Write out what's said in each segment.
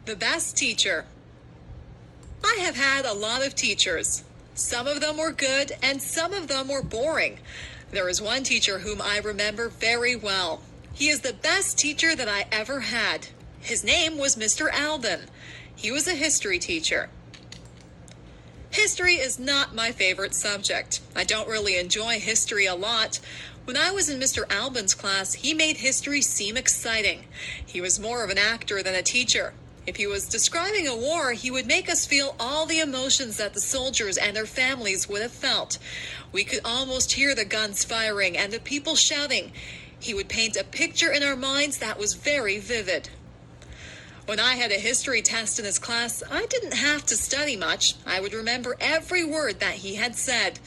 The best teacher. I have had a lot of teachers. Some of them were good and some of them were boring. There is one teacher whom I remember very well. He is the best teacher that I ever had. His name was Mr. Alban. He was a history teacher. History is not my favorite subject. I don't really enjoy history a lot. When I was in Mr. Alban's class, he made history seem exciting. He was more of an actor than a teacher. If he was describing a war, he would make us feel all the emotions that the soldiers and their families would have felt. We could almost hear the guns firing and the people shouting. He would paint a picture in our minds that was very vivid. When I had a history test in his class, I didn't have to study much. I would remember every word that he had said.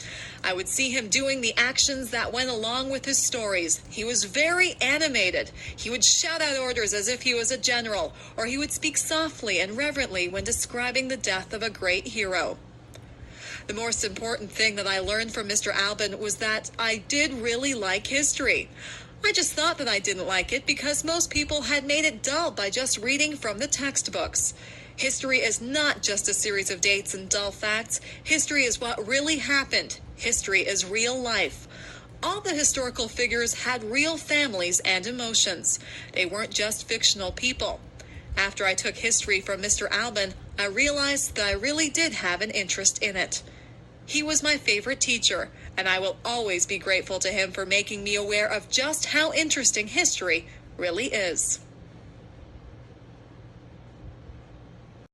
I would see him doing the actions that went along with his stories. He was very animated. He would shout out orders as if he was a general, or he would speak softly and reverently when describing the death of a great hero. The most important thing that I learned from Mr. Alban was that I did really like history. I just thought that I didn't like it because most people had made it dull by just reading from the textbooks. History is not just a series of dates and dull facts. History is what really happened. History is real life. All the historical figures had real families and emotions. They weren't just fictional people. After I took history from Mr. Alban, I realized that I really did have an interest in it. He was my favorite teacher, and I will always be grateful to him for making me aware of just how interesting history really is.